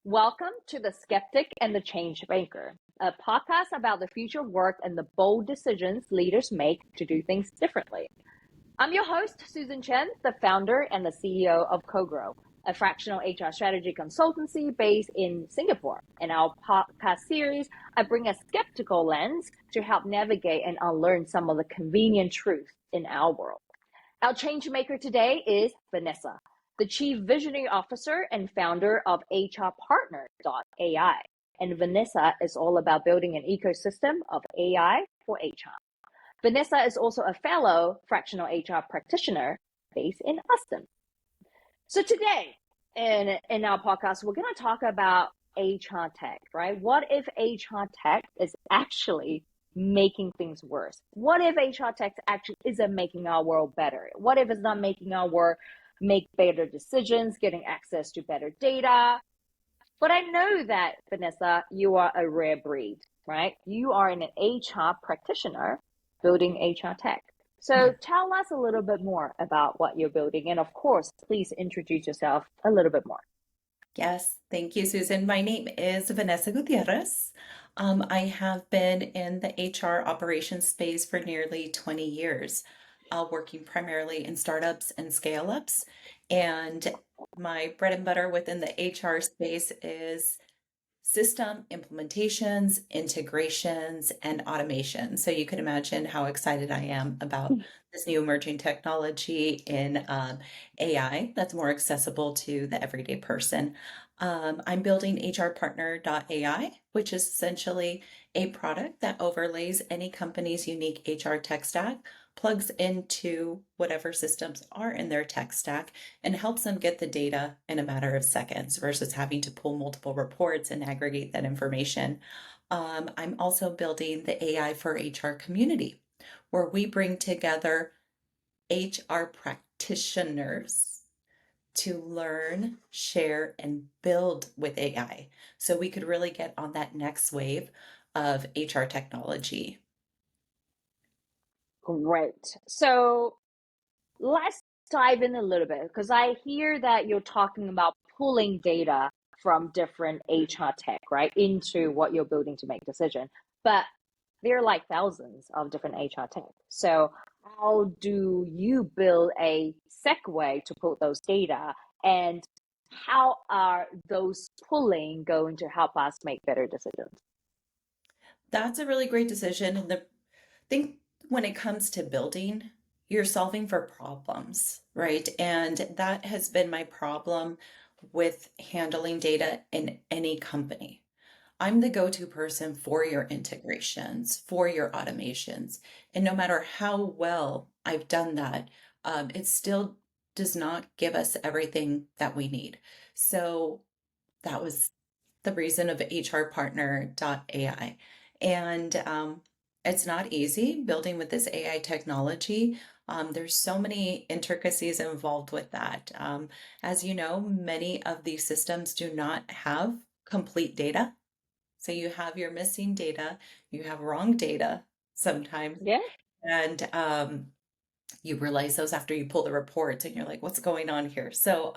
Welcome to the Skeptic and the Changemaker, a podcast about the future of work and the bold decisions leaders make to do things differently. I'm your host, Susan Chen, the founder and the CEO of CoGrow, a fractional HR strategy consultancy based in Singapore. In our podcast series, I bring a skeptical lens to help navigate and unlearn some of the convenient truths in our world. Our changemaker today is Vanessa, the Chief Visionary Officer and founder of HRPartner.ai. And Vanessa is all about building an ecosystem of AI for HR. Vanessa is also a fellow fractional HR practitioner based in Austin. So today in our podcast, we're going to talk about HR tech, right? What if HR tech is actually making things worse? What if HR tech actually isn't making our world better? What if it's not making our world make better decisions, getting access to better data? But I know that, Vanessa, you are a rare breed, right? You are an HR practitioner building HR tech. So tell us a little bit more about what you're building. And of course, please introduce yourself a little bit more. Yes, thank you, Susan. My name is Vanessa Gutierrez. I have been in the HR operations space for nearly 20 years, working primarily in startups and scale-ups. And my bread and butter within the HR space is system implementations, integrations, and automation. So you can imagine how excited I am about this new emerging technology in AI that's more accessible to the everyday person. I'm building HRPartner.ai, which is essentially a product that overlays any company's unique HR tech stack, plugs into whatever systems are in their tech stack, and helps them get the data in a matter of seconds versus having to pull multiple reports and aggregate that information. I'm also building the AI for HR community, where we bring together HR practitioners to learn, share, and build with AI so we could really get on that next wave of HR technology. Great. So let's dive in a little bit because I hear that you're talking about pulling data from different HR tech, right, into what you're building to make decision. But there are like thousands of different HR tech. So how do you build a segue to pull those data, and how are those pulling going to help us make better decisions? That's a really great decision. And the thing when it comes to building, you're solving for problems, right? And that has been my problem with handling data in any company. I'm the go-to person for your integrations, for your automations. And no matter how well I've done that, it still does not give us everything that we need. So that was the reason of HRPartner.ai. And it's not easy building with this AI technology. There's so many intricacies involved with that. As you know, many of these systems do not have complete data. So you have your missing data, you have wrong data sometimes, Yeah. and you realize those after you pull the reports and you're like, what's going on here? So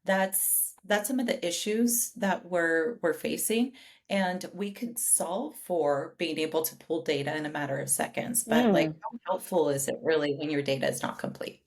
that's some of the issues that we're facing, and we could solve for being able to pull data in a matter of seconds. But like, Mm. how helpful is it really when your data is not complete?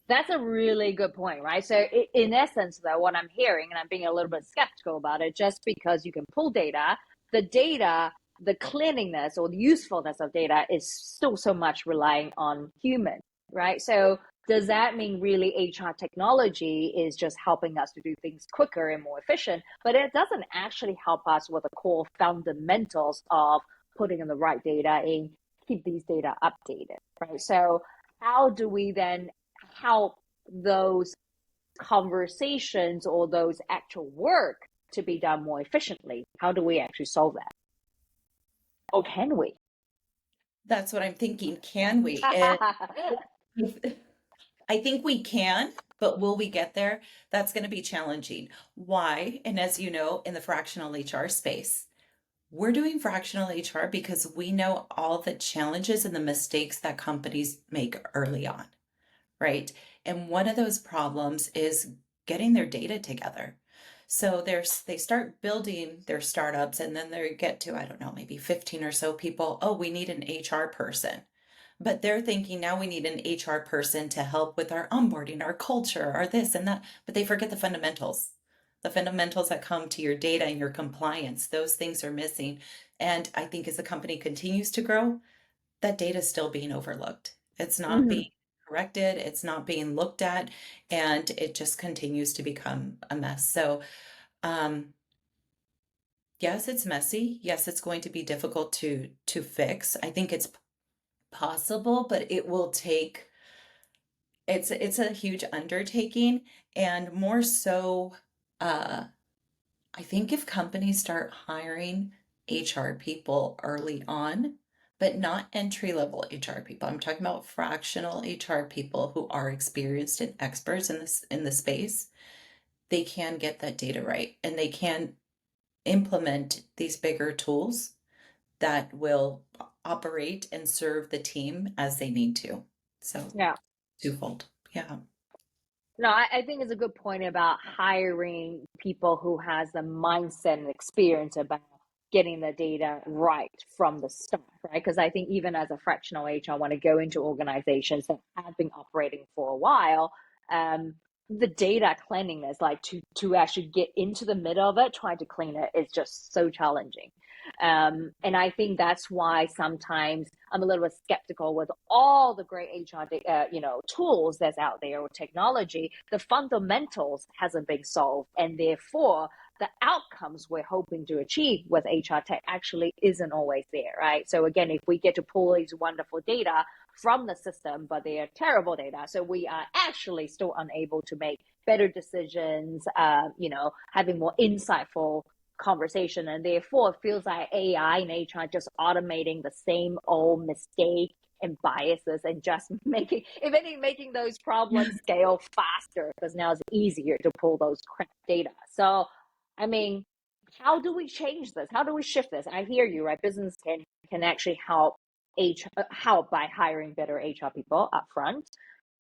That's a really good point, right? So, in essence, though, what I'm hearing, and I'm being a little bit skeptical about it, just because you can pull data, the cleanliness or the usefulness of data is still so much relying on human, right? So, does that mean really HR technology is just helping us to do things quicker and more efficient, but it doesn't actually help us with the core fundamentals of putting in the right data and keep these data updated, right? So, how do we then help those conversations or those actual work to be done more efficiently? How do we actually solve that? Or can we? That's what I'm thinking. Can we? And I think we can, but will we get there? That's going to be challenging. Why? And as you know, in the fractional HR space, we're doing fractional HR because we know all the challenges and the mistakes that companies make early on, right? And one of those problems is getting their data together. So they start building their startups and then they get to, I don't know, maybe 15 or so people. Oh, we need an HR person. But they're thinking now we need an HR person to help with our onboarding, our culture, our this and that. But they forget the fundamentals that come to your data and your compliance. Those things are missing. And I think as the company continues to grow, that data is still being overlooked. It's not Hmm. being corrected, it's not being looked at, and it just continues to become a mess. So, um, yes, it's messy. Yes, it's going to be difficult to fix. I think it's possible, but it will take it's a huge undertaking and more so uh I think if companies start hiring HR people early on, but not entry level HR people. I'm talking about fractional HR people who are experienced and experts in the space. They can get that data right and they can implement these bigger tools that will operate and serve the team as they need to. So Yeah. twofold. Yeah. No, I think it's a good point about hiring people who has the mindset and experience about getting the data right from the start, right? Because I think even as a fractional HR, want to go into organizations that have been operating for a while, um, the data cleanliness, like to actually get into the middle of it, trying to clean it is just so challenging. And I think that's why sometimes I'm a little bit skeptical with all the great HR, tools that's out there or technology. The fundamentals hasn't been solved, and therefore the outcomes we're hoping to achieve with HR tech actually isn't always there, right? So again, if we get to pull these wonderful data from the system, but they are terrible data, so we are actually still unable to make better decisions, having more insightful conversation, and therefore it feels like AI and HR just automating the same old mistake and biases and just making, if anything, making those problems scale faster because now it's easier to pull those crap data. So I mean, how do we change this? How do we shift this? I hear you, right? Business can actually help by hiring better HR people up front.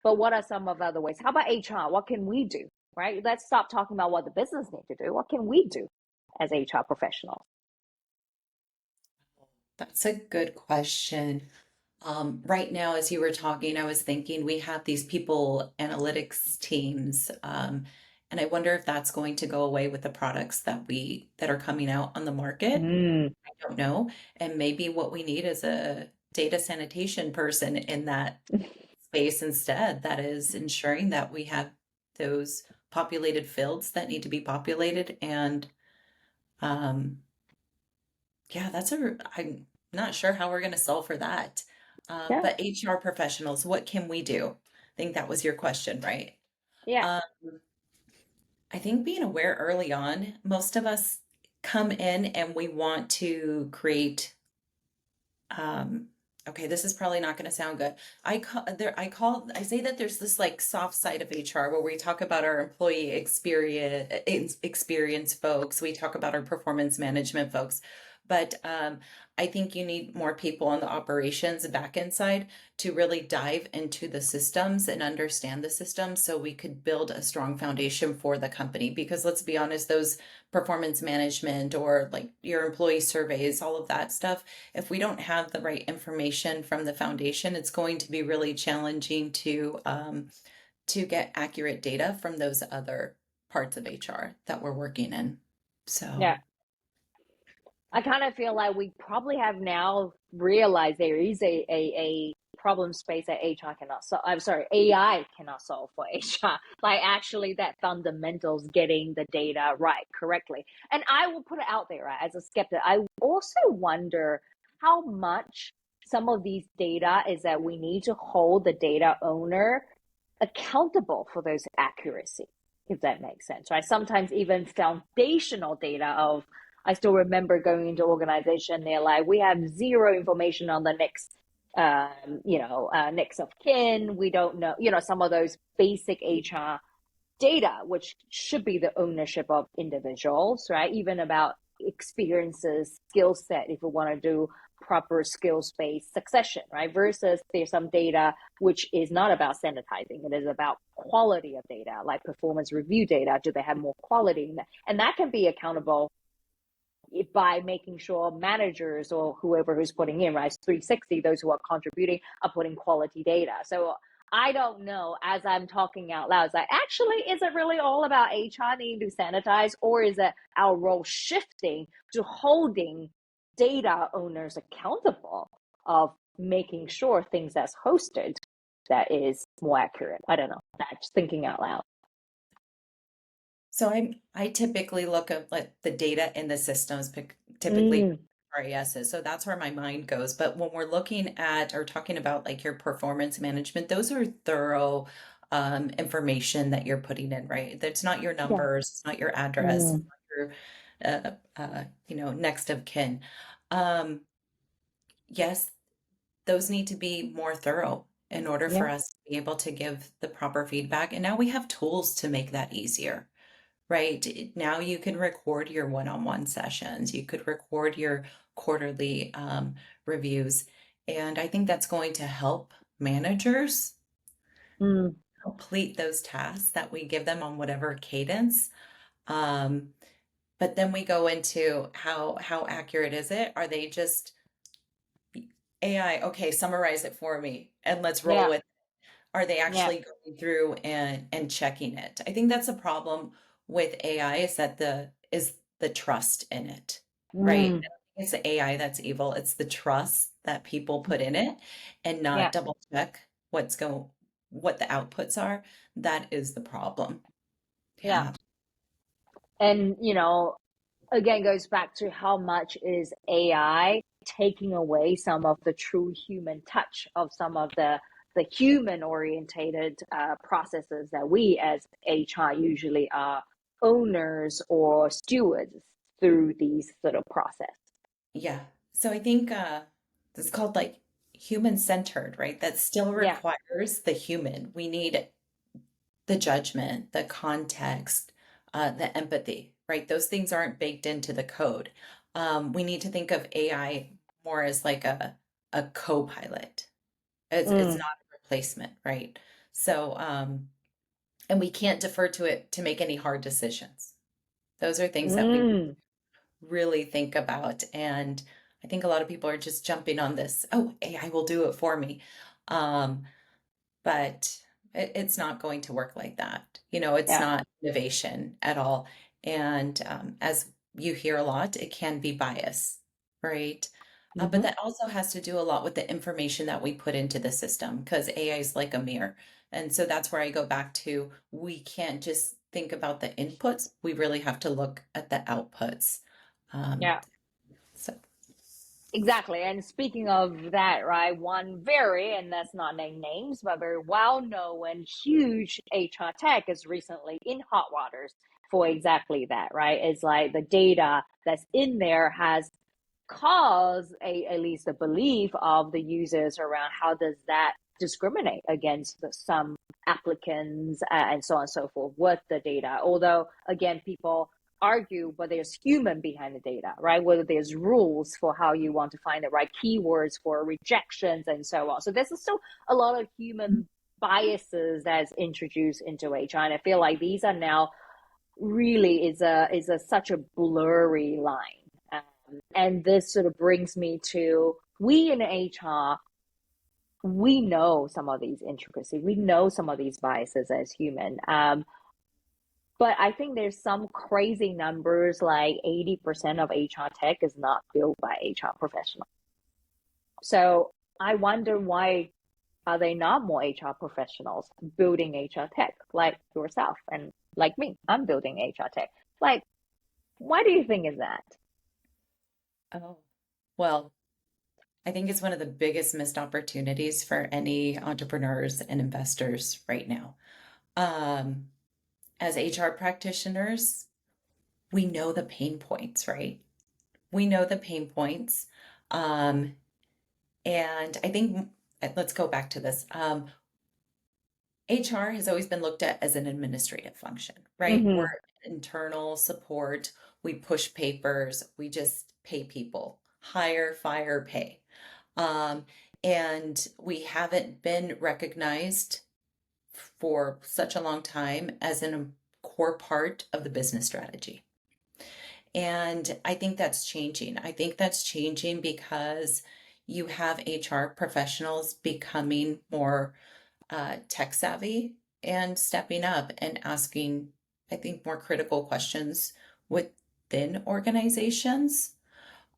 But what are some of the other ways? How about HR? What can we do? Right? Let's stop talking about what the business need to do. What can we do as HR professionals? That's a good question. Right now, as you were talking, I was thinking we have these people analytics teams, and I wonder if that's going to go away with the products that are coming out on the market. Mm, I don't know. And maybe what we need is a data sanitation person in that space instead, that is ensuring that we have those populated fields that need to be populated. And um, yeah, I'm not sure how we're going to solve for that. yeah, But HR professionals, what can we do? I think that was your question, right? yeah, Um, I think being aware early on, most of us come in and we want to create um okay, this is probably not going to sound good. I say that there's this like soft side of HR where we talk about our employee experience folks, we talk about our performance management folks, but I think you need more people on the operations back end side to really dive into the systems and understand the systems so we could build a strong foundation for the company, because let's be honest, those performance management or like your employee surveys, all of that stuff, if we don't have the right information from the foundation, it's going to be really challenging to get accurate data from those other parts of HR that we're working in. yeah. So, I kind of feel like we probably have now realized there is a problem space that HR cannot solve. I'm sorry, AI cannot solve for HR. Like actually that fundamentals getting the data right correctly. And I will put it out there, right, as a skeptic. I also wonder how much some of these data is that we need to hold the data owner accountable for those accuracy, if that makes sense, right? Sometimes even foundational data of, I still remember going into organization, they're like, we have zero information on the next of kin. We don't know, some of those basic HR data, which should be the ownership of individuals, right? Even about experiences, skill set, if we want to do proper skills-based succession, right? Versus there's some data which is not about sanitizing. It is about quality of data, like performance review data. Do they have more quality? And that can be accountable by making sure managers or whoever who's putting in, right, 360, those who are contributing are putting quality data. So I don't know, as I'm talking out loud, it's like, actually, is it really all about HR needing to sanitize, or is it our role shifting to holding data owners accountable of making sure things that's hosted that is more accurate? I don't know. That's thinking out loud. So I typically look at like the data in the systems, typically RASs. So that's where my mind goes. But when we're looking at or talking about like your performance management, those are thorough information that you're putting in, right? That's not your Yeah. numbers, it's not your address, it's not your next of kin. Um, yes, those need to be more thorough in order for Yeah. us to be able to give the proper feedback. And now we have tools to make that easier. Right. Now you can record your one-on-one sessions. You could record your quarterly reviews. And I think that's going to help managers Mm. complete those tasks that we give them on whatever cadence. Um, but then we go into how accurate is it? Are they just AI, okay, summarize it for me and let's roll Yeah. with. Are they Yeah. actually going through and checking it? I think that's a problem with AI is that the trust in it, right? I Mm. don't think it's the AI that's evil. It's the trust that people put in it and not Yeah. double check what the outputs are. That is the problem. Yeah. Yeah. And, again, goes back to how much is AI taking away some of the true human touch of some of the human orientated processes that we as HR usually are owners or stewards through these sort of process. Yeah. So I think it's called like human centered, right? That still Yeah. requires the human. We need the judgment, the context, the empathy, right? Those things aren't baked into the code. We need to think of AI more as like a co-pilot. It's Mm. not a replacement, right? So, and we can't defer to it to make any hard decisions. Those are things that we Mm. really think about. And I think a lot of people are just jumping on this, oh, AI will do it for me. Um, but it's not going to work like that. It's Yeah. not innovation at all. And as you hear a lot, it can be bias, right? But Mm-hmm. that also has to do a lot with the information that we put into the system because AI is like a mirror. And so that's where I go back to we can't just think about the inputs. We really have to look at the outputs. Um, Yeah. so, Exactly. And speaking of that, right, one very, and that's not name names, but very well known and huge HR tech is recently in hot waters for exactly that, right? It's like the data that's in there has caused at least a belief of the users around how does that discriminate against some applicants and so on and so forth with the data. Although, again, people argue whether there's human behind the data, right? Whether there's rules for how you want to find the right keywords for rejections and so on. So there's still a lot of human biases that's introduced into HR, and I feel like these are now really is a such a blurry line. And this sort of brings me to we in HR, we know some of these intricacies, we know some of these biases as human. But I think there's some crazy numbers like 80% of HR tech is not built by HR professionals. So I wonder why are they not more HR professionals building HR tech like yourself and like me? I'm building HR tech. Like, why do you think is that? oh, well, I think it's one of the biggest missed opportunities for any entrepreneurs and investors right now. Um, as HR practitioners, we know the pain points, right? We know the pain points. Um, and I think, let's go back to this. HR has always been looked at as an administrative function, right? Mm-hmm. We're internal support, we push papers, we just pay people. hire, fire, pay. Um, and we haven't been recognized for such a long time as a core part of the business strategy. And I think that's changing. I think that's changing because you have HR professionals becoming more tech savvy and stepping up and asking, I think, more critical questions within organizations.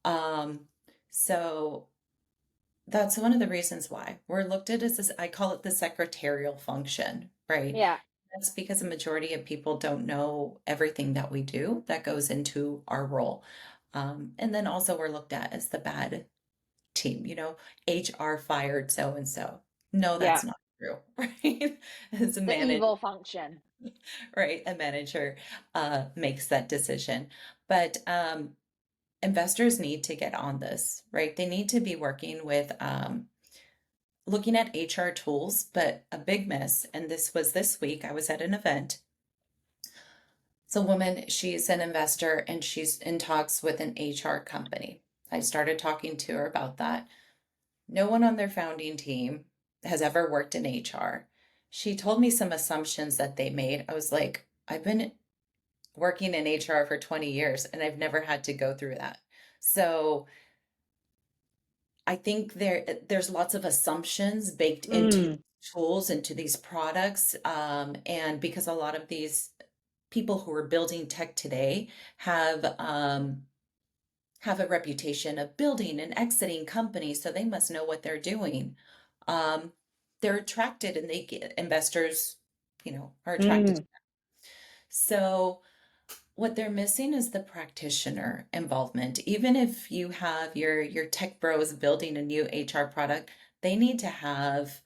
Um, so that's one of the reasons why we're looked at as this, I call it the secretarial function, right? Yeah. That's because a majority of people don't know everything that we do that goes into our role. And then also we're looked at as the bad team, HR fired so and so. No, Yeah. that's not true, right? As a The manager, evil function. right? A manager makes that decision. But investors need to get on this, right? They need to be working with looking at HR tools, but a big miss, and this was this week, I was at an event. It's a woman, she's an investor and she's in talks with an HR company. I started talking to her about that. No one on their founding team has ever worked in HR. She told me some assumptions that they made. I was like, I've been working in HR for 20 years and I've never had to go through that. So I think there's lots of assumptions baked into Mm. tools, into these products. And because a lot of these people who are building tech today have a reputation of building and exiting companies, so they must know what they're doing. Um, they're attracted and they get investors, are attracted. Mm. So what they're missing is the practitioner involvement. Even if you have your tech bros building a new HR product, they need to have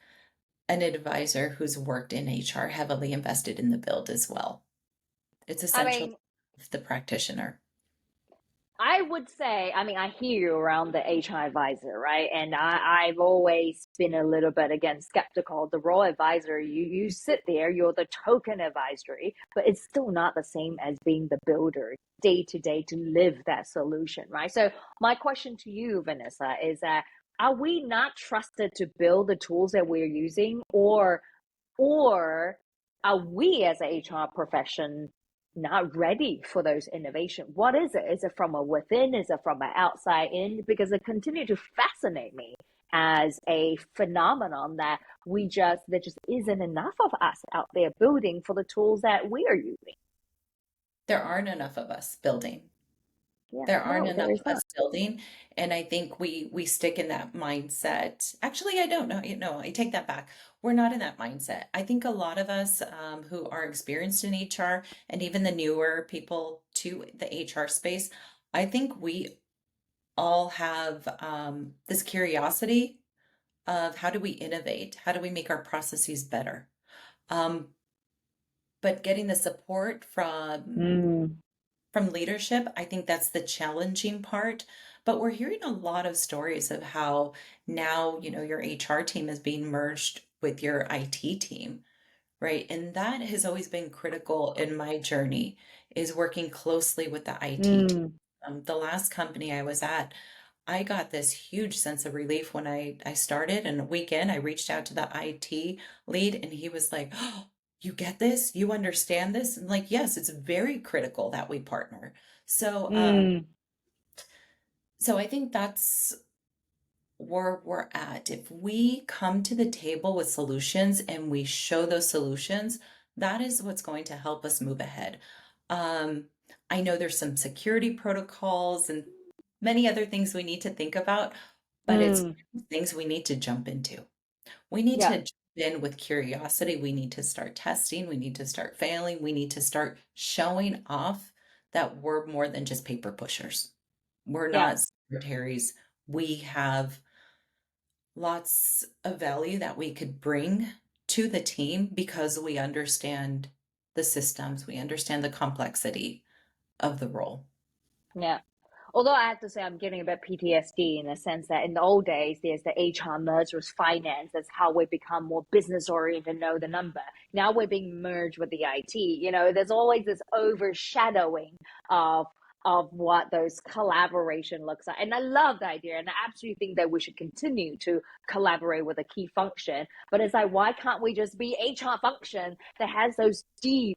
an advisor who's worked in HR, heavily invested in the build as well. It's I essential mean, for the practitioner. I would say, I mean, I hear you around the HR advisor, right? And I've always been a little bit again skeptical. The role advisor, you sit there, you're the token advisory, but it's still not the same as being the builder day to day to live that solution, right? So my question to you, Vanessa, is that are we not trusted to build the tools that we're using, or are we as a HR profession not ready for those innovation? What is it? Is it from a within? Is it from an outside in? Because it continues to fascinate me as a phenomenon that there just isn't enough of us out there building for the tools that we are using. There aren't enough of us building. Yeah, There aren't no, there enough is of not. us building, and I think we stick in that mindset. Actually, I don't know. I take that back. We're not in that mindset. I think a lot of us who are experienced in HR and even the newer people to the HR space, I think we all have this curiosity of how do we innovate? How do we make our processes better? Um, but getting the support Mm, from leadership, I think that's the challenging part. But we're hearing a lot of stories of how now, your HR team is being merged with your IT team, right? And that has always been critical in my journey is working closely with the IT team. mm, The last company I was at, I got this huge sense of relief when I started, and a weekend I reached out to the IT lead and he was like, "Oh, you get this? You understand this?" And like, yes, it's very critical that we partner. So, mm, so I think that's where we're at. If we come to the table with solutions and we show those solutions, that is what's going to help us move ahead. Um, I know there's some security protocols and many other things we need to think about, but it's mm. things we need to jump into. We need Yeah, to jump in with curiosity. We need to start testing. We need to start failing. We need to start showing off that we're more than just paper pushers. We're yeah, not secretaries. We have lots of value that we could bring to the team because we understand the systems, we understand the complexity of the role. yeah. Although I have to say, I'm getting a bit PTSD in the sense that in the old days, there's the HR merged with finance. That's how we become more business oriented, know the number. Now we're being merged with the IT. There's always this overshadowing of of what those collaboration looks like. And I love the idea, and I absolutely think that we should continue to collaborate with a key function. But it's like, why can't we just be HR function that has those deep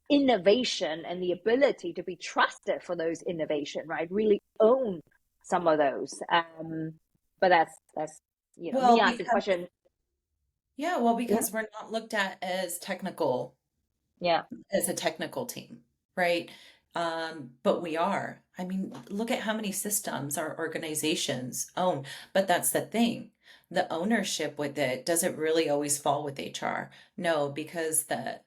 innovation and the ability to be trusted for those innovation, right? Really own some of those. But that's me Well, asking because question. yeah, well, Yeah, because we're not looked at as technical, yeah. as a technical team, right? But we are. I mean, look at how many systems our organizations own. But that's the thing. The ownership with it doesn't really always fall with HR. No, because the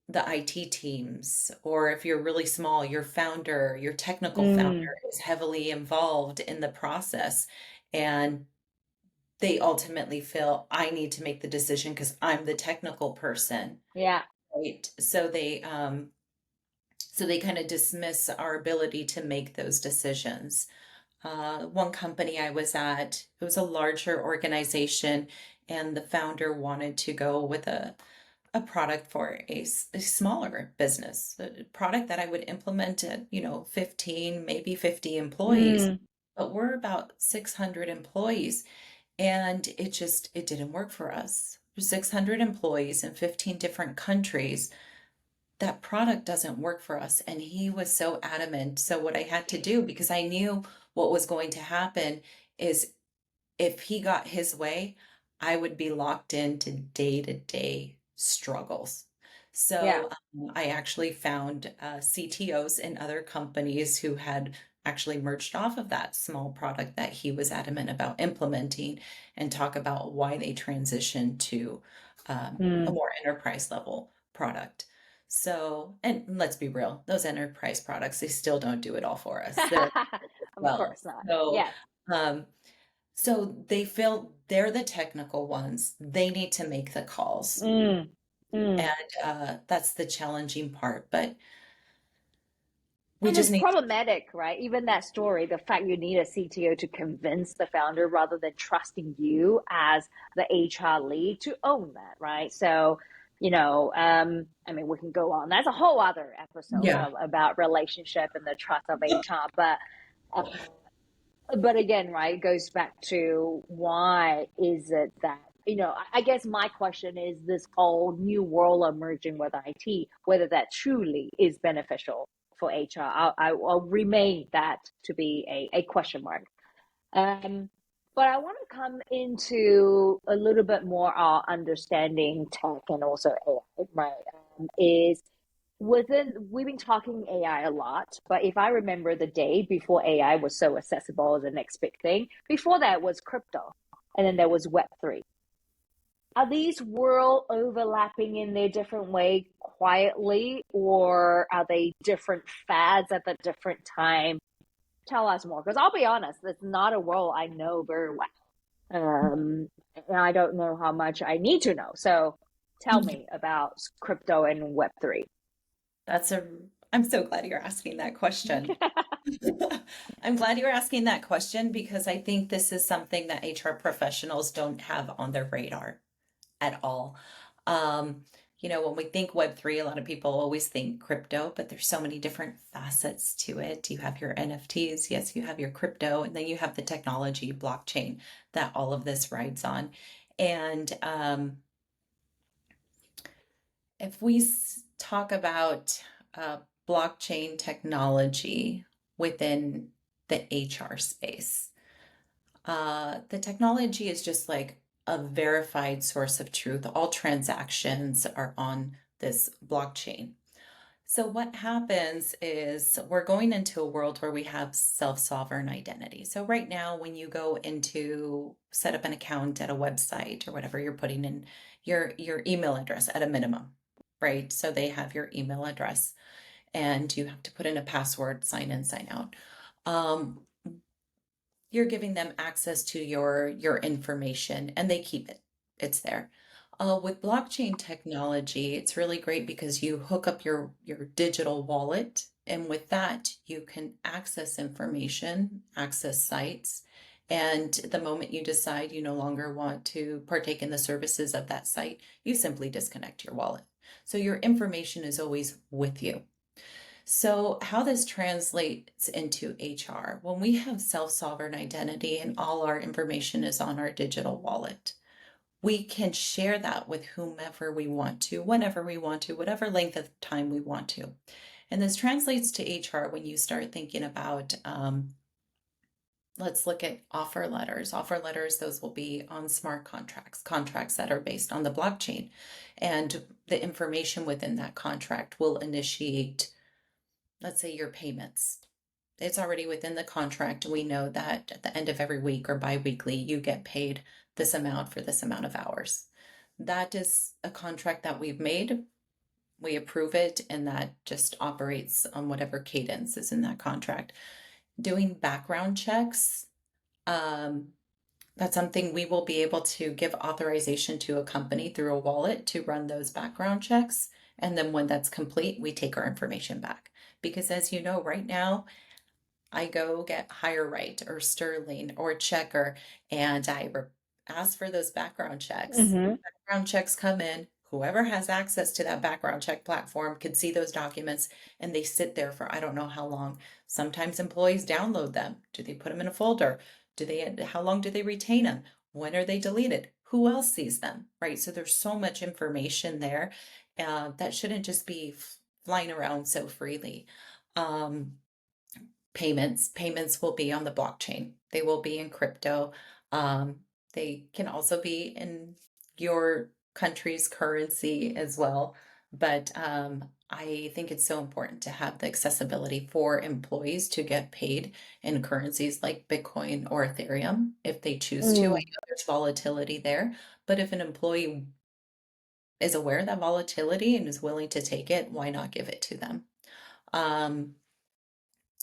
IT teams, or if you're really small, your founder, your technical founder Mm, is heavily involved in the process. And they ultimately feel I need to make the decision because I'm the technical person, yeah. right? So they kind of dismiss our ability to make those decisions. One company I was at, it was a larger organization, and the founder wanted to go with a product for a smaller business, a product that I would implement at, 15, maybe 50 employees. Mm, But we're about 600 employees, and it didn't work for us. 600 employees in 15 different countries. That product doesn't work for us. And he was so adamant. So what I had to do, because I knew what was going to happen, is if he got his way, I would be locked into day-to-day struggles. yeah. So I actually found CTOs in other companies who had actually merged off of that small product that he was adamant about implementing, and talk about why they transitioned to a Mm. more enterprise level product. So, and let's be real, those enterprise products, they still don't do it all for us. They're Of well. course not. So, Yes. um, so they feel they're the technical ones. They need to make the calls. Mm, mm. And that's the challenging part. But we And just it's need to, problematic, right? Even that story, the fact you need a CTO to convince the founder rather than trusting you as the HR lead to own that, right? So, I mean, we can go on. That's a whole other episode yeah. about relationship and the trust of HR. But again, right, it goes back to why is it that, I guess my question is this whole new world emerging with IT, whether that truly is beneficial for HR. I'll remain that to be a question mark. Um, but I want to come into a little bit more understanding tech and also AI, right? Is we've been talking AI a lot, but if I remember the day before AI was so accessible as the next big thing, before that was crypto, and then there was Web3. Are these world overlapping in their different way quietly, or are they different fads at the different time? Tell us more, because I'll be honest, it's not a world I know very well. And I don't know how much I need to know. So tell me about crypto and Web3. That's I'm so glad you're asking that question. I'm glad you're asking that question because I think this is something that HR professionals don't have on their radar at all. Um, when we think Web3, a lot of people always think crypto, but there's so many different facets to it. You have your NFTs, yes, you have your crypto, and then you have the technology, blockchain, that all of this rides on. And if we talk about blockchain technology within the HR space, the technology is just like a verified source of truth. All transactions are on this blockchain. So what happens is we're going into a world where we have self-sovereign identity. So right now, when you go into set up an account at a website or whatever, you're putting in your email address at a minimum, right? So they have your email address, and you have to put in a password, sign in, sign out. Um, you're giving them access to your information, and they keep it. It's there. With blockchain technology, it's really great because you hook up your digital wallet, and with that, you can access information, access sites, and the moment you decide you no longer want to partake in the services of that site, you simply disconnect your wallet. So your information is always with you. So, how this translates into HR, when we have self-sovereign identity and all our information is on our digital wallet, we can share that with whomever we want to, whenever we want to, whatever length of time we want to. And this translates to HR when you start thinking about, let's look at offer letters. Offer letters, those will be on smart contracts, contracts that are based on the blockchain. And the information within that contract will initiate, let's say, your payments. It's already within the contract. We know that at the end of every week or bi-weekly, you get paid this amount for this amount of hours. That is a contract that we've made. We approve it, and that just operates on whatever cadence is in that contract. Doing background checks, um, that's something we will be able to give authorization to a company through a wallet to run those background checks. And then when that's complete, we take our information back. Because as you know, right now, I go get HireRight or Sterling or Checker, and ask for those background checks. Mm-hmm. Background checks come in. Whoever has access to that background check platform can see those documents, and they sit there for I don't know how long. Sometimes employees download them. Do they put them in a folder? How long do they retain them? When are they deleted? Who else sees them? Right? So there's so much information there that shouldn't just be flying around so freely. Um, payments will be on the blockchain. They will be in crypto. Um, they can also be in your country's currency as well. But I think it's so important to have the accessibility for employees to get paid in currencies like Bitcoin or Ethereum if they choose to. I Mm. know there's volatility there, but if an employee is aware of that volatility and is willing to take it, why not give it to them? Um,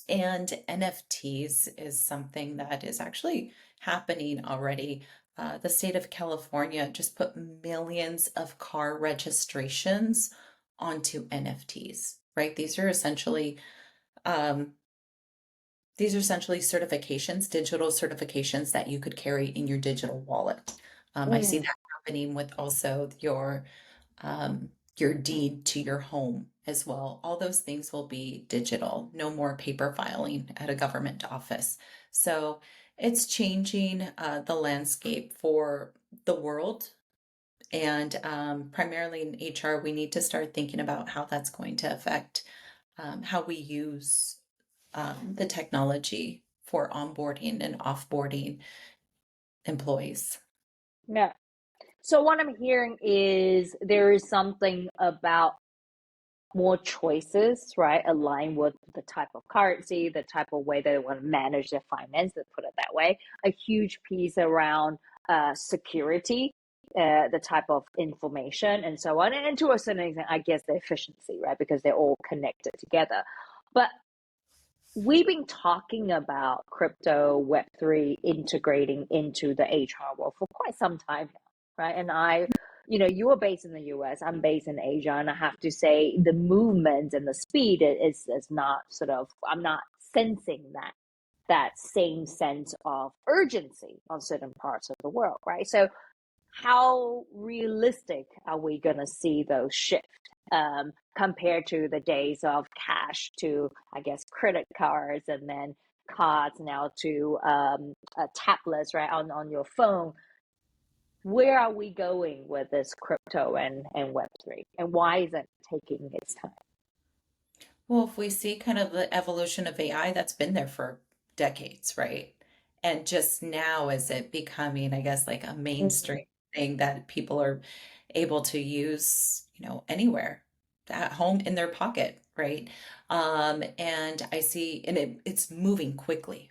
and NFTs is something that is actually happening already. The state of California just put millions of car registrations onto NFTs, right? Um, these are essentially certifications, digital certifications that you could carry in your digital wallet. I see Mm. that happening with also your deed to your home as well. All those things will be digital, no more paper filing at a government office. So it's changing the landscape for the world. And primarily in HR, we need to start thinking about how that's going to affect how we use the technology for onboarding and offboarding employees. Yeah. So what I'm hearing is there is something about more choices, right? Align with the type of currency, the type of way they want to manage their finance, let's put it that way. A huge piece around security, the type of information and so on. And to a certain extent, I guess the efficiency, right? Because they're all connected together. But we've been talking about crypto, Web3 integrating into the HR world for quite some time now, right? And you are based in the US, I'm based in Asia, and I have to say the movement and the speed is not sort of, I'm not sensing that same sense of urgency on certain parts of the world, right? So how realistic are we going to see those shift compared to the days of cash to, I guess, credit cards and then cards now to tablets, right, on your phone? Where are we going with this crypto and Web3? And why is it taking its time? Well, if we see kind of the evolution of AI, that's been there for decades, right? And just now is it becoming, I guess, like a Mm. mainstream thing that people are able to use, anywhere at home in their pocket, right? And I see, and it's moving quickly,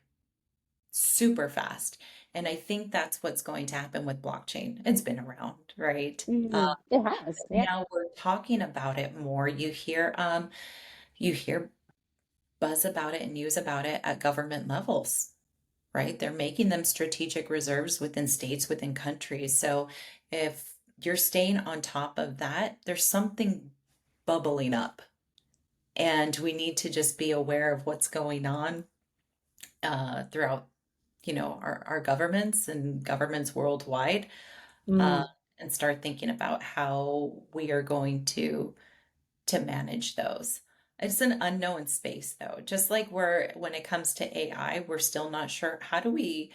super fast. And I think that's what's going to happen with blockchain. It's been around, right? Mm, it has, yeah. Now we're talking about it more. You hear buzz about it and news about it at government levels, right? They're making them strategic reserves within states, within countries. So if you're staying on top of that, there's something bubbling up. And we need to just be aware of what's going on throughout, our governments and governments worldwide, uh, Mm. and start thinking about how we are going to manage those. It's an unknown space though. Just like when it comes to AI, we're still not sure how do we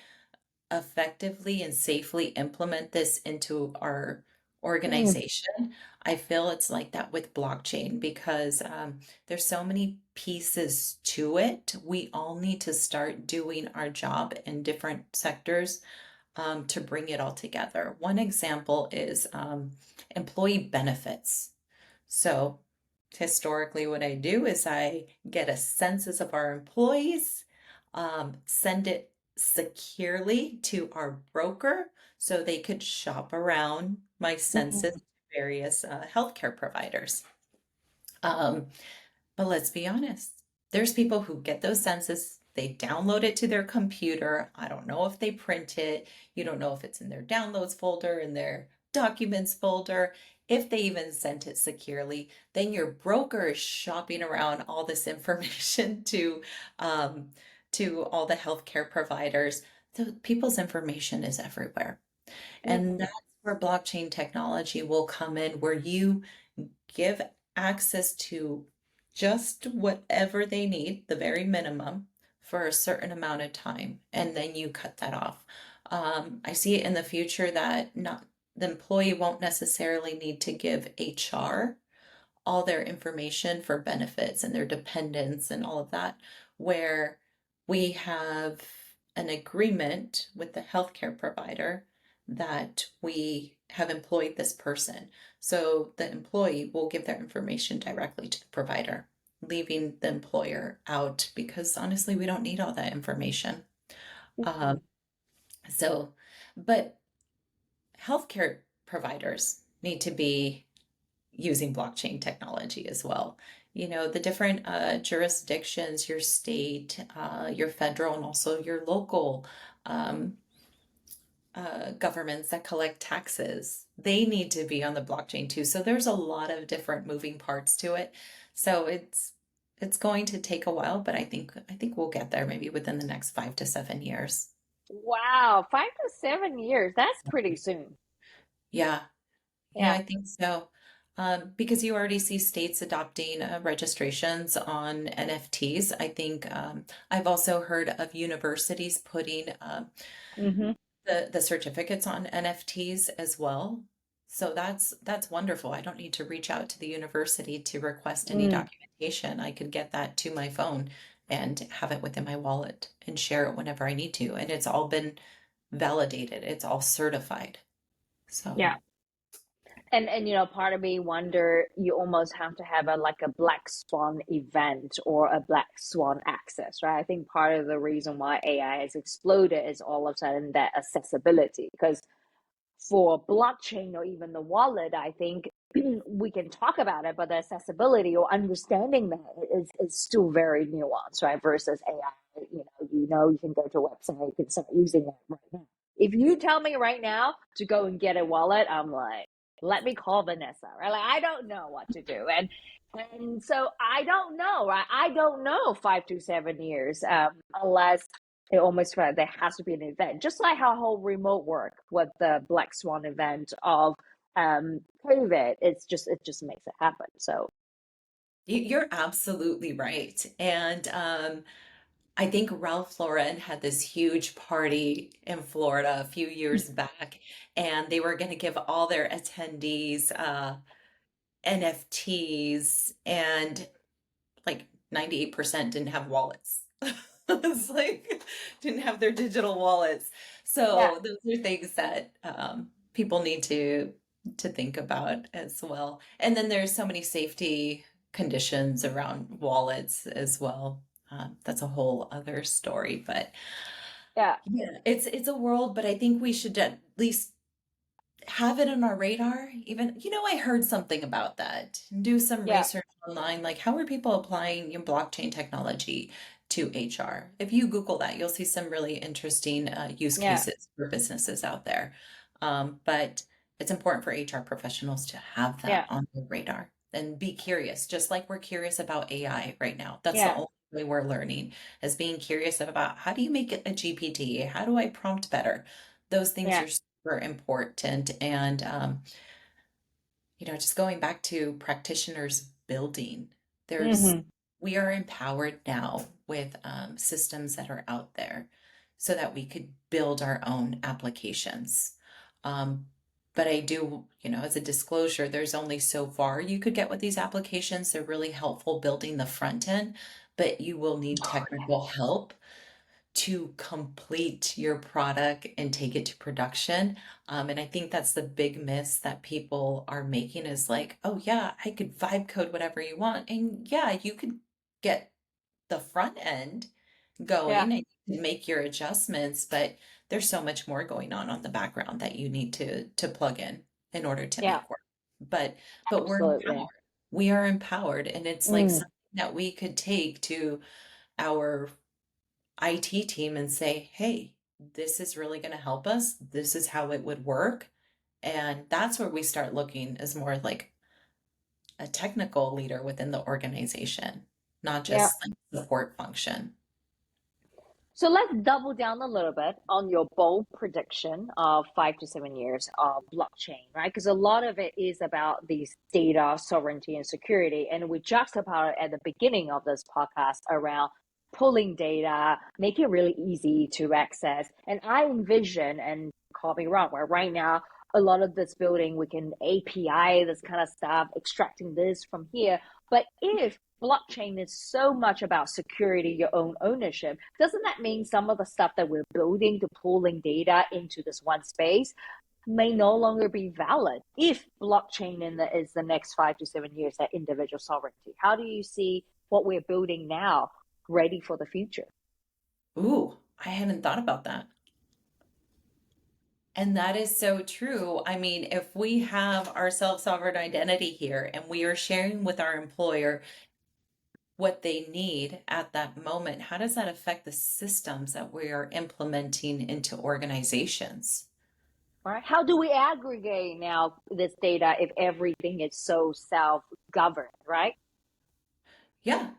effectively and safely implement this into our Mm, organization. I feel it's like that with blockchain because there's so many pieces to it. We all need to start doing our job in different sectors to bring it all together. One example is employee benefits. So historically, what I do is I get a census of our employees, send it securely to our broker so they could shop around my census mm, to various healthcare providers. Um, but let's be honest, there's people who get those census, they download it to their computer. I don't know if they print it. You don't know if it's in their downloads folder, in their documents folder, if they even sent it securely. Then your broker is shopping around all this information um, to all the healthcare providers. So people's information is everywhere. And mm, that's where blockchain technology will come in, where you give access to just whatever they need, the very minimum, for a certain amount of time, and then you cut that off. I see it in the future that not the employee won't necessarily need to give HR all their information for benefits and their dependents and all of that, where we have an agreement with the healthcare provider that we have employed this person. So the employee will give their information directly to the provider, leaving the employer out because honestly, we don't need all that information. mm. Um, so, but healthcare providers need to be using blockchain technology as well. You know, the different jurisdictions, your state, your federal, and also your local um, governments that collect taxes, they need to be on the blockchain too. So there's a lot of different moving parts to it. So it's going to take a while, but I think we'll get there maybe within the next 5 to 7 years. Wow, 5 to 7 years. That's pretty soon. Yeah, yeah, Yeah. I think so. Because you already see states adopting registrations on NFTs. I think I've also heard of universities putting Hmm. the certificates on NFTs as well. So that's wonderful. I don't need to reach out to the university to request any Mm, documentation. I could get that to my phone and have it within my wallet and share it whenever I need to. And it's all been validated. It's all certified. So. yeah. And part of me wonder you almost have to have a like a black swan event or a black swan access, right? I think part of the reason why AI has exploded is all of a sudden that accessibility. Because for blockchain or even the wallet, I think we can talk about it, but the accessibility or understanding that is still very nuanced, right? Versus AI, you can go to a website, you can start using it right now. If you tell me right now to go and get a wallet, I'm like, let me call Vanessa, right? Like I don't know what to do, and so I don't know, right? I don't know 5 to 7 years, unless it almost felt like there has to be an event, just like how whole remote work with the Black Swan event of COVID. It just makes it happen. So You're absolutely right. And I think Ralph Lauren had this huge party in Florida a few years back, and they were going to give all their attendees NFTs, and like 98% didn't have wallets. It's like didn't have their digital wallets. yeah, So those are things that people need to think about as well. And then there's so many safety conditions around wallets as well. That's a whole other story, but yeah, yeah, it's a world, but I think we should at least have it on our radar. Even, I heard something about that. Do some yeah, research online, like how are people applying your blockchain technology to HR? If you Google that, you'll see some really interesting use yeah, cases for businesses out there. But it's important for HR professionals to have that yeah, on their radar and be curious, just like we're curious about AI right now. That's the yeah, only way we're learning is being curious about how do you make it a GPT? How do I prompt better? Those things yeah. are super important. And, just going back to practitioners building, there's Mm-hmm. We are empowered now with systems that are out there so that we could build our own applications. Um, but I do, as a disclosure, there's only so far you could get with these applications. They're really helpful building the front end, but you will need technical help to complete your product and take it to production. And I think that's the big miss that people are making is like, oh yeah, I could vibe code whatever you want. And yeah, you could get the front end Yeah, going and you can make your adjustments, but there's so much more going on the background that you need to plug in order to yeah, make work. But we're empowered. absolutely. We are empowered, and it's like Mm, something that we could take to our IT team and say, hey, this is really going to help us. This is how it would work. And that's where we start looking as more like a technical leader within the organization, not yeah. just like support function. So let's double down a little bit on your bold prediction of 5 to 7 years of blockchain, right? Because a lot of it is about these data sovereignty and security. And we juxtaposed at the beginning of this podcast around pulling data, make it really easy to access. And I envision, and call me wrong, where right now, a lot of this building, we can API, this kind of stuff, extracting this from here. But if blockchain is so much about security, your own ownership, doesn't that mean some of the stuff that we're building to pulling data into this one space may no longer be valid if blockchain is the next 5 to 7 years that individual sovereignty? How do you see what we're building now ready for the future? Ooh, I hadn't thought about that. And that is so true. I mean, if we have our self-sovereign identity here and we are sharing with our employer what they need at that moment, how does that affect the systems that we are implementing into organizations? Right? How do we aggregate now this data if everything is so self-governed, right? Yeah.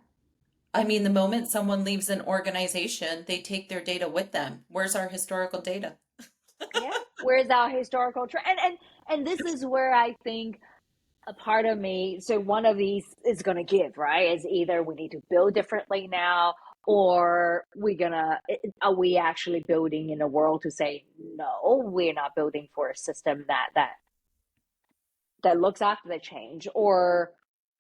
I mean, the moment someone leaves an organization, they take their data with them. Where's our historical data? Yeah. Where's our historical trend? And this is where I think a part of me, so one of these is going to give, right? Is either we need to build differently now, or we're gonna, are we actually building in a world to say no, we're not building for a system that looks after the change, or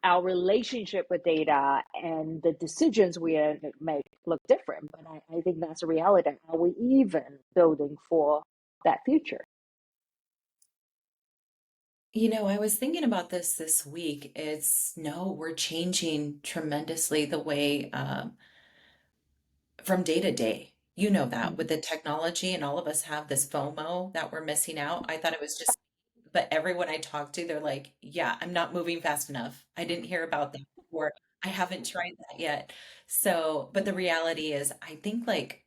our relationship with data and the decisions we make look different. But I think that's a reality. Are we even building for that future? I was thinking about this week. It's no, we're changing tremendously the way from day to day. You know that with Mm. the technology, and all of us have this FOMO that we're missing out. I thought it was just, but everyone I talk to, they're like, yeah, I'm not moving fast enough. I didn't hear about that before. I haven't tried that yet. So, but the reality is, I think like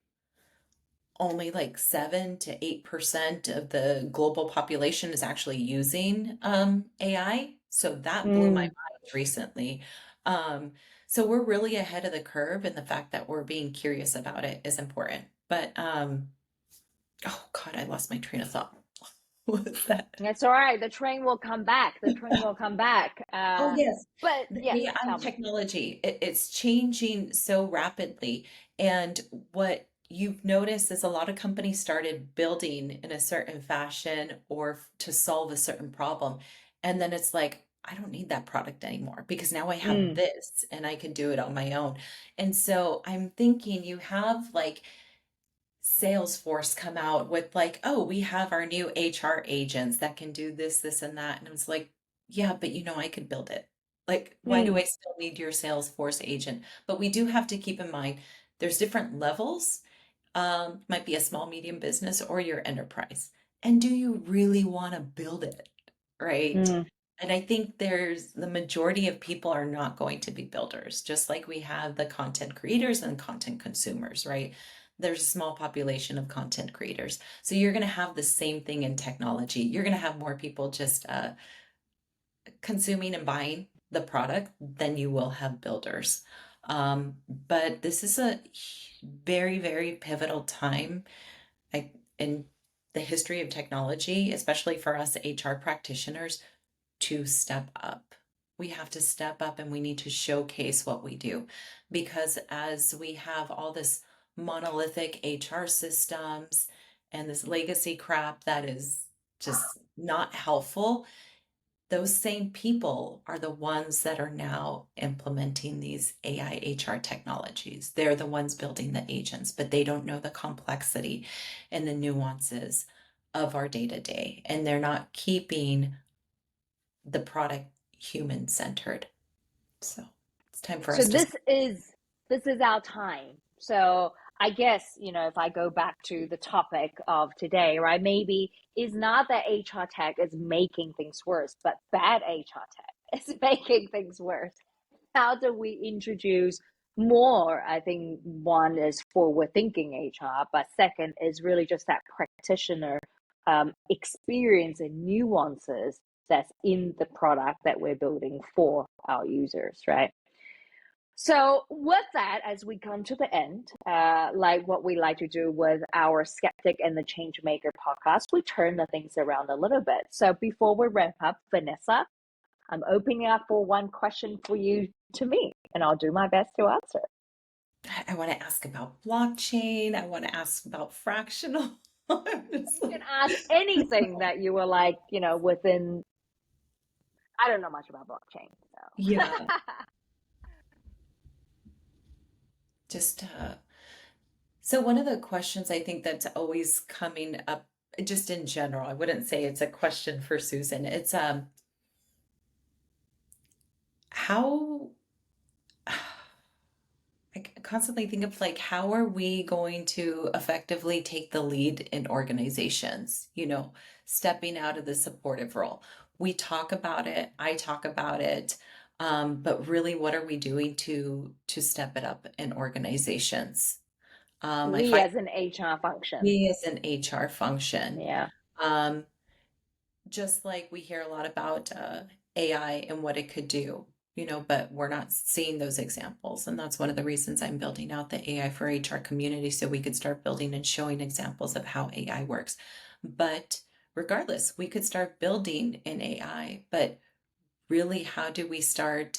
only like 7 to 8% of the global population is actually using AI. So that blew my Mm. mind recently. Um, so we're really ahead of the curve, and the fact that we're being curious about it is important. But oh God, I lost my train of thought. What was that? It's all right. The train will come back. The train will come back. Oh, yes. But The yeah, AI tell me. technology, it's changing so rapidly. And what you've noticed is a lot of companies started building in a certain fashion or to solve a certain problem. And then it's like, I don't need that product anymore because now I have Mm. this and I can do it on my own. And so I'm thinking you have like Salesforce come out with like, oh, we have our new HR agents that can do this, and that. And I was like, yeah, but I could build it. Like, why do Mm. I still need your Salesforce agent? But we do have to keep in mind there's different levels. Might be a small, medium business or your enterprise. And do you really want to build it? Right? Mm. And I think there's the majority of people are not going to be builders, just like we have the content creators and content consumers, right? There's a small population of content creators. So you're going to have the same thing in technology. You're going to have more people just consuming and buying the product than you will have builders. But this is a very, very pivotal time in the history of technology, especially for us HR practitioners, to step up. we have to step up and we need to showcase what we do. Because as we have all this monolithic HR systems and this legacy crap that is just not helpful, those same people are the ones that are now implementing these AI HR technologies. They're the ones building the agents, but they don't know the complexity and the nuances of our day to day. And they're not keeping the product human centered. So it's time for So us to. this is our time. So I guess, if I go back to the topic of today, right? Maybe it's not that HR tech is making things worse, but bad HR tech is making things worse. How do we introduce more? I think one is forward thinking HR, but second is really just that practitioner experience and nuances that's in the product that we're building for our users, right? So, with that, as we come to the end, like what we like to do with our Skeptic and the Changemaker podcast, we turn the things around a little bit. So, before we wrap up, Vanessa, I'm opening up for one question for you to me, and I'll do my best to answer. I want to ask about blockchain. I want to ask about fractional. You can ask anything that you were like, within. I don't know much about blockchain, so. Yeah, just so one of the questions I think that's always coming up, just in general, I wouldn't say it's a question for Susan. It's how I constantly think of like how are we going to effectively take the lead in organizations, stepping out of the supportive role. We talk about it, I talk about it, but really what are we doing to step it up in organizations? I We find as an HR function. we as an HR function, Yeah. um, just like we hear a lot about AI and what it could do, but we're not seeing those examples. And that's one of the reasons I'm building out the AI for HR community so we could start building and showing examples of how AI works. But regardless, we could start building in AI, but really, how do we start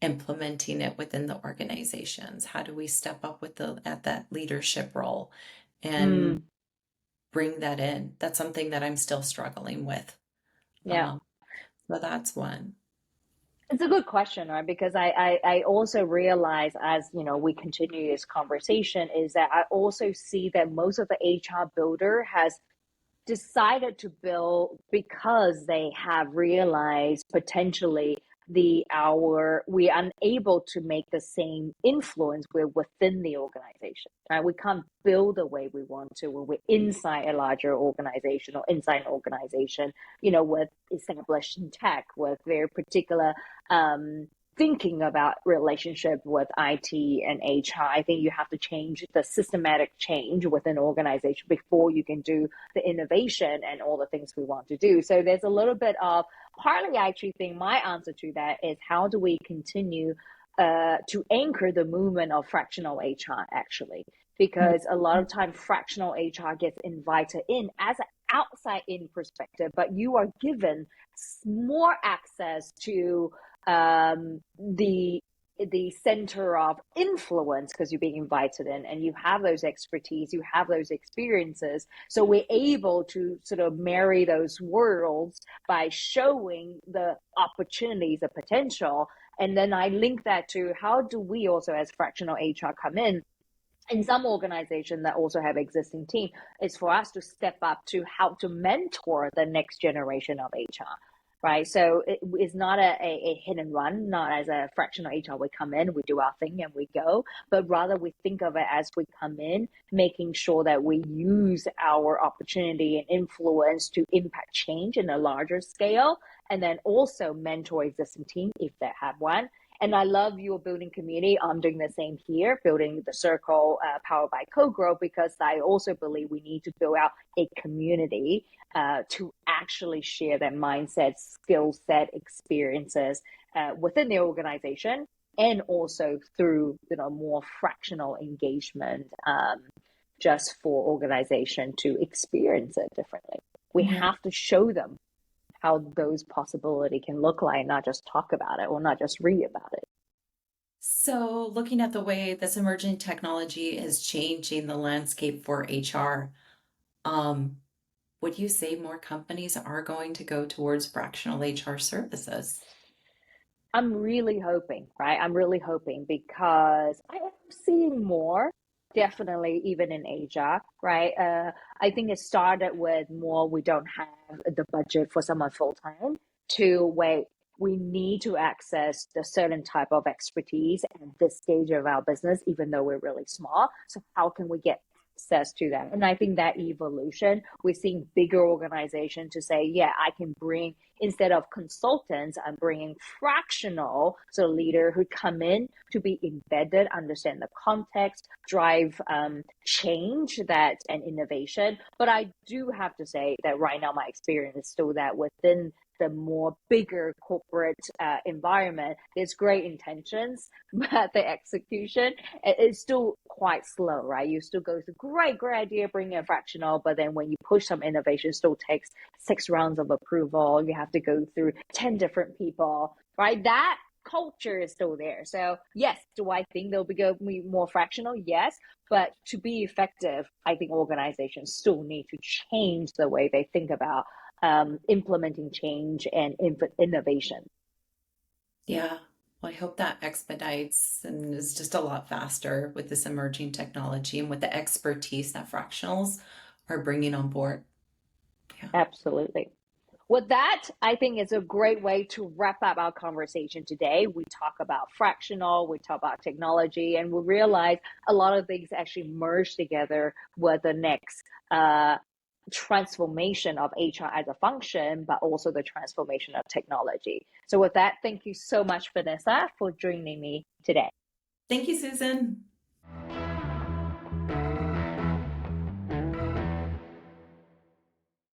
implementing it within the organizations? How do we step up at that leadership role and Mm, bring that in? That's something that I'm still struggling with. yeah. Um, so that's one. It's a good question, right? Because I also realize as we continue this conversation is that I also see that most of the HR builder has decided to build because they have realized potentially we are unable to make the same influence within the organization, right? We can't build the way we want to when we're inside a larger organization or inside an organization, with established tech, with very particular thinking about relationship with IT and HR. I think you have to change the systematic change within an organization before you can do the innovation and all the things we want to do. So there's a little bit of partly I actually think my answer to that is how do we continue to anchor the movement of fractional HR actually? Because a lot of time fractional HR gets invited in as an outside in perspective, but you are given more access to the center of influence because you're being invited in and you have those expertise, you have those experiences. So we're able to sort of marry those worlds by showing the opportunities, the potential. And then I link that to how do we also as fractional HR come in some organization that also have existing team is for us to step up to help to mentor the next generation of HR, right? So it's not a hit and run, not as a fractional HR. We come in, we do our thing and we go, but rather we think of it as we come in, making sure that we use our opportunity and influence to impact change in a larger scale, and then also mentor existing team if they have one. And I love your building community. I'm doing the same here, building the circle powered by co-grow, because I also believe we need to build out a community to actually share their mindset, skill set, experiences within the organization, and also through more fractional engagement, just for organization to experience it differently. We Yeah. have to show them how those possibility can look like, not just talk about it or not just read about it. So, looking at the way this emerging technology is changing the landscape for HR, um, would you say more companies are going to go towards fractional HR services? I'm really hoping, right? I'm really hoping because I am seeing more, definitely, even in Asia, right? I think it started with more, we don't have the budget for someone full time, to wait, we need to access the certain type of expertise at this stage of our business, even though we're really small. So, how can we get access to that? And I think that evolution, we're seeing bigger organizations to say, yeah, I can bring, instead of consultants, I'm bringing fractional, so leader who come in to be embedded, understand the context, drive change that and innovation. But I do have to say that right now my experience is still that within the more bigger corporate environment, there's great intentions, but the execution is still quite slow, right? You still go through great idea, bring in fractional, but then when you push some innovation, it still takes 6 rounds of approval. You have to go through 10 different people, right? That culture is still there. So yes, do I think they'll be more fractional? Yes. But to be effective, I think organizations still need to change the way they think about implementing change and innovation. Yeah, well, I hope that expedites and is just a lot faster with this emerging technology and with the expertise that fractionals are bringing on board. Yeah. Absolutely. With that, I think it's a great way to wrap up our conversation today. We talk about fractional, we talk about technology, and we realize a lot of things actually merge together with the next transformation of HR as a function, but also the transformation of technology. So, with that, thank you so much, Vanessa, for joining me today. Thank you, Susan.